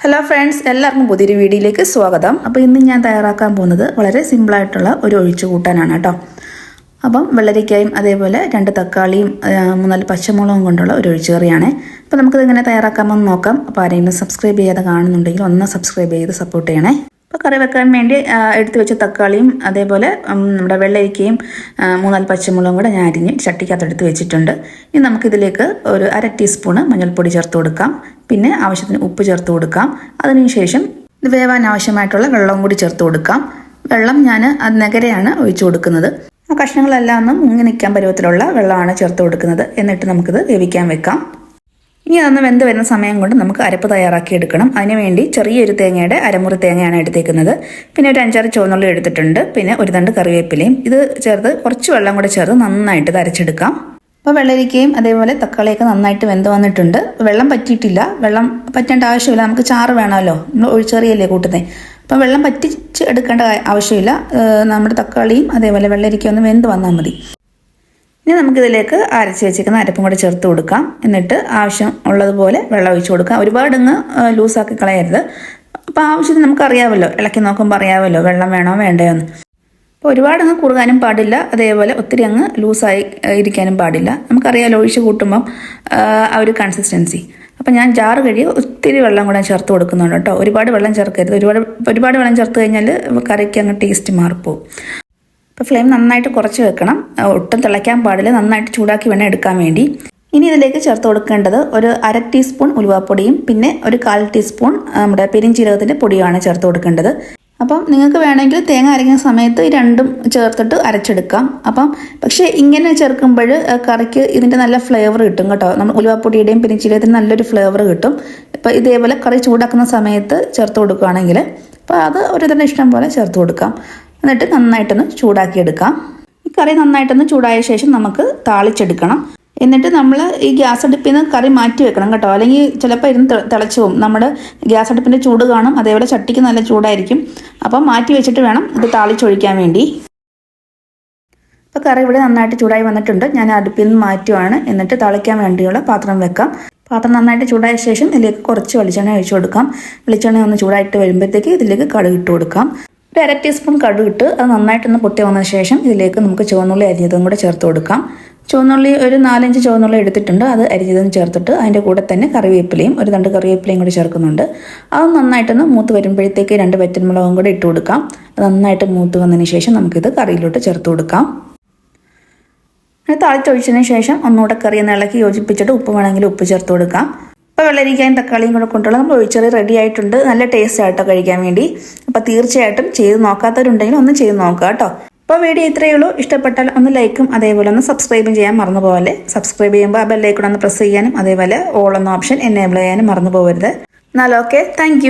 Hello friends, എല്ലാവർക്കും പുതിയൊരു വീഡിയോയിലേക്ക് സ്വാഗതം. അപ്പോൾ ഇന്ന് ഞാൻ തയ്യാറാക്കാൻ പോകുന്നത് വളരെ സിമ്പിളായിട്ടുള്ള ഒരു ഒഴിച്ചു കൂട്ടാനാണ് കേട്ടോ. അപ്പം വെള്ളരിക്കായും അതേപോലെ 2 തക്കാളിയും 3-4 പച്ചമുളകും കൊണ്ടുള്ള ഒരു ഒഴിച്ചു കറിയാണ്. അപ്പോൾ നമുക്കിത് എങ്ങനെ തയ്യാറാക്കാമെന്ന് നോക്കാം. അപ്പോൾ ആരെങ്കിലും സബ്സ്ക്രൈബ് ചെയ്യാതെ കാണുന്നുണ്ടെങ്കിൽ ഒന്ന് സബ്സ്ക്രൈബ് ചെയ്ത് സപ്പോർട്ട് ചെയ്യണേ. അപ്പോൾ കറി വെക്കാൻ വേണ്ടി എടുത്തു വെച്ച തക്കാളിയും അതേപോലെ നമ്മുടെ വെള്ളരിക്കയും 3-4 പച്ചമുളകും കൂടെ ഞാൻ അരിഞ്ഞ് ചട്ടിക്കകത്ത് എടുത്ത് വെച്ചിട്ടുണ്ട്. ഇനി നമുക്കിതിലേക്ക് ഒരു 1/2 ടീസ്പൂണ് മഞ്ഞൾപ്പൊടി ചേർത്ത് കൊടുക്കാം. പിന്നെ ആവശ്യത്തിന് ഉപ്പ് ചേർത്ത് കൊടുക്കാം. അതിനുശേഷം ഇത് വേവാൻ ആവശ്യമായിട്ടുള്ള വെള്ളവും കൂടി ചേർത്ത് കൊടുക്കാം. വെള്ളം ഞാൻ നഗരയാണ് ഒഴിച്ചു കൊടുക്കുന്നത്. ആ കഷ്ണങ്ങളെല്ലാം ഒന്ന് മുങ്ങി നിൽക്കാൻ പരുവത്തിലുള്ള വെള്ളമാണ് ചേർത്ത് കൊടുക്കുന്നത്. എന്നിട്ട് നമുക്കിത് വേവിക്കാൻ വെക്കാം. ഇനി അതൊന്ന് വെന്ത് വരുന്ന സമയം കൊണ്ട് നമുക്ക് അരപ്പ് തയ്യാറാക്കി എടുക്കണം. അതിനുവേണ്ടി ചെറിയൊരു തേങ്ങയുടെ അരമുറി തേങ്ങയാണ് എടുത്തേക്കുന്നത്. പിന്നെ ഒരു 5-6 ചുവന്നുള്ളി എടുത്തിട്ടുണ്ട്. പിന്നെ ഒരു തണ്ട് കറിവേപ്പിലയും ഇത് ചേർത്ത് കുറച്ച് വെള്ളം കൂടെ ചേർത്ത് നന്നായിട്ട് ഇത് അരച്ചെടുക്കാം. അപ്പോൾ വെള്ളരിക്കയും അതേപോലെ തക്കാളിയൊക്കെ നന്നായിട്ട് വെന്ത് വന്നിട്ടുണ്ട്. വെള്ളം പറ്റിയിട്ടില്ല. വെള്ളം പറ്റേണ്ട ആവശ്യമില്ല. നമുക്ക് ചാറ് വേണമല്ലോ, നമ്മൾ ഒഴിച്ചറിയല്ലേ കൂട്ടുന്നത്. അപ്പം വെള്ളം പറ്റിച്ച് എടുക്കേണ്ട ആവശ്യമില്ല. നമ്മുടെ തക്കാളിയും അതേപോലെ വെള്ളരിക്കയും ഒന്ന് വെന്ത് വന്നാൽ മതി. ഇനി നമുക്കിതിലേക്ക് അരച്ച് വെച്ചിരിക്കുന്ന അരപ്പും കൂടെ ചേർത്ത് കൊടുക്കാം. എന്നിട്ട് ആവശ്യം ഉള്ളതുപോലെ വെള്ളം ഒഴിച്ച് കൊടുക്കാം. ഒരുപാടങ്ങ് ലൂസാക്കി കളയരുത്. അപ്പോൾ ആവശ്യത്തിന് നമുക്കറിയാമല്ലോ, ഇളക്കി നോക്കുമ്പോൾ അറിയാമല്ലോ വെള്ളം വേണോ വേണ്ടയോ എന്ന്. അപ്പോൾ ഒരുപാടങ്ങ് കുറുകാനും പാടില്ല, അതേപോലെ ഒത്തിരി അങ്ങ് ലൂസായി ഇരിക്കാനും പാടില്ല. നമുക്കറിയാമല്ലോ ഒഴിച്ച് കൂട്ടുമ്പം ആ ഒരു കൺസിസ്റ്റൻസി. അപ്പം ഞാൻ ജാറ് കഴിയും ഒത്തിരി വെള്ളം കൂടെ ചേർത്ത് കൊടുക്കുന്നുണ്ട് കേട്ടോ. ഒരുപാട് വെള്ളം ചേർക്കരുത്. ഒരുപാട് വെള്ളം ചേർത്ത് കഴിഞ്ഞാൽ കറിക്ക് അങ്ങ് ടേസ്റ്റ് മാറിപ്പോവും. അപ്പോൾ ഫ്ലെയിം നന്നായിട്ട് കുറച്ച് വെക്കണം. ഒട്ടും തിളയ്ക്കാൻ പാടില്ല. നന്നായിട്ട് ചൂടാക്കി വേണം എടുക്കാൻ വേണ്ടി. ഇനി ഇതിലേക്ക് ചേർത്ത് കൊടുക്കേണ്ടത് ഒരു 1/2 ടീസ്പൂൺ ഉലുവാപ്പൊടിയും പിന്നെ ഒരു 1/4 ടീസ്പൂൺ നമ്മുടെ പെരിഞ്ചീരകത്തിൻ്റെ പൊടിയാണ് ചേർത്ത് കൊടുക്കേണ്ടത്. അപ്പം നിങ്ങൾക്ക് വേണമെങ്കിൽ തേങ്ങ അരയ്ക്കുന്ന സമയത്ത് ഈ രണ്ടും ചേർത്തിട്ട് അരച്ചെടുക്കാം. പക്ഷേ ഇങ്ങനെ ചേർക്കുമ്പോൾ കറിക്ക് ഇതിൻ്റെ നല്ല ഫ്ലേവർ കിട്ടും കേട്ടോ. നമ്മൾ ഉലുവാപ്പൊടിയുടെയും പെരിഞ്ചീരകത്തിന് നല്ലൊരു ഫ്ലേവർ കിട്ടും. ഇപ്പോൾ ഇതേപോലെ കറി ചൂടാക്കുന്ന സമയത്ത് ചേർത്ത് കൊടുക്കുകയാണെങ്കിൽ അപ്പോൾ അത് ഒരു തന്നെ ഇഷ്ടം പോലെ ചേർത്ത് കൊടുക്കാം. എന്നിട്ട് നന്നായിട്ടൊന്ന് ചൂടാക്കിയെടുക്കാം. ഈ കറി നന്നായിട്ടൊന്ന് ചൂടായ ശേഷം നമുക്ക് താളിച്ചെടുക്കണം. എന്നിട്ട് നമ്മൾ ഈ ഗ്യാസ് അടുപ്പിൽ നിന്ന് കറി മാറ്റി വെക്കണം കേട്ടോ. അല്ലെങ്കിൽ ചിലപ്പോൾ ഇരുന്ന് തിളച്ച് പോകും. നമ്മുടെ ഗ്യാസ് അടുപ്പിൻ്റെ ചൂട് കാണും, അതേപോലെ ചട്ടിക്ക് നല്ല ചൂടായിരിക്കും. അപ്പം മാറ്റി വെച്ചിട്ട് വേണം ഇത് താളിച്ചൊഴിക്കാൻ വേണ്ടി. അപ്പോൾ കറി ഇവിടെ നന്നായിട്ട് ചൂടായി വന്നിട്ടുണ്ട്. ഞാൻ അടുപ്പിൽ നിന്ന് മാറ്റുവാണ്. എന്നിട്ട് താളിക്കാൻ വേണ്ടിയുള്ള പാത്രം വെക്കാം. പാത്രം നന്നായിട്ട് ചൂടായ ശേഷം ഇതിലേക്ക് കുറച്ച് വെളിച്ചെണ്ണ ഒഴിച്ചു കൊടുക്കാം. വെളിച്ചെണ്ണ ഒന്ന് ചൂടായിട്ട് വരുമ്പോഴത്തേക്ക് ഇതിലേക്ക് കടുക് ഇട്ട് കൊടുക്കാം. ഒരു 1/2 ടീസ്പൂൺ കടുക് ഇട്ട് അത് നന്നായിട്ടൊന്ന് പൊട്ടി വന്ന ശേഷം ഇതിലേക്ക് നമുക്ക് ചുവന്നുള്ളി അരിഞ്ഞതും കൂടെ ചേർത്ത് കൊടുക്കാം. ചുവന്നുള്ളി ഒരു 4-5 ചുവന്നുള്ളി എടുത്തിട്ടുണ്ട്. അത് അരിഞ്ഞതും ചേർത്തിട്ട് അതിൻ്റെ കൂടെ തന്നെ കറിവേപ്പിലയും ഒരു 2 കറിവേപ്പിലയും കൂടി ചേർക്കുന്നുണ്ട്. അത് നന്നായിട്ടൊന്ന് മൂത്ത് വരുമ്പോഴത്തേക്ക് 2 വറ്റൽമുളകും കൂടെ ഇട്ട് കൊടുക്കാം. അത് നന്നായിട്ട് മൂത്ത് വന്നതിന് ശേഷം നമുക്കിത് കറിയിലോട്ട് ചേർത്ത് കൊടുക്കാം. താളിച്ചൊഴിച്ചതിന് ശേഷം ഒന്നുകൂടെ കറി ഒന്ന് ഇളക്കി യോജിപ്പിച്ചിട്ട് ഉപ്പ് വേണമെങ്കിൽ ഉപ്പ് ചേർത്ത് കൊടുക്കാം. അപ്പോൾ വെള്ളരിക്കായും തക്കാളിയും കൂടെ കൊണ്ടുള്ള നമ്മൾ ഒഴിച്ചറി റെഡി ആയിട്ടുണ്ട്. നല്ല ടേസ്റ്റ് ആയിട്ടോ കഴിക്കാൻ വേണ്ടി. അപ്പോൾ തീർച്ചയായിട്ടും ചെയ്ത് നോക്കാത്തവരുണ്ടെങ്കിൽ ഒന്ന് ചെയ്ത് നോക്കുക കേട്ടോ. അപ്പോൾ വീഡിയോ ഇത്രയേ ഉള്ളൂ. ഇഷ്ടപ്പെട്ടാൽ ഒന്ന് ലൈക്കും അതേപോലെ ഒന്ന് സബ്സ്ക്രൈബും ചെയ്യാൻ മറന്നു പോകല്ലേ. സബ്സ്ക്രൈബ് ചെയ്യുമ്പോൾ ആ ബെല്ലൈക്കൺ ഒന്ന് പ്രസ് ചെയ്യാനും അതേപോലെ ഓൾ എന്ന ഓപ്ഷൻ എനേബിൾ ചെയ്യാനും മറന്നു പോകരുത്. എന്നാൽ ഓക്കെ, താങ്ക്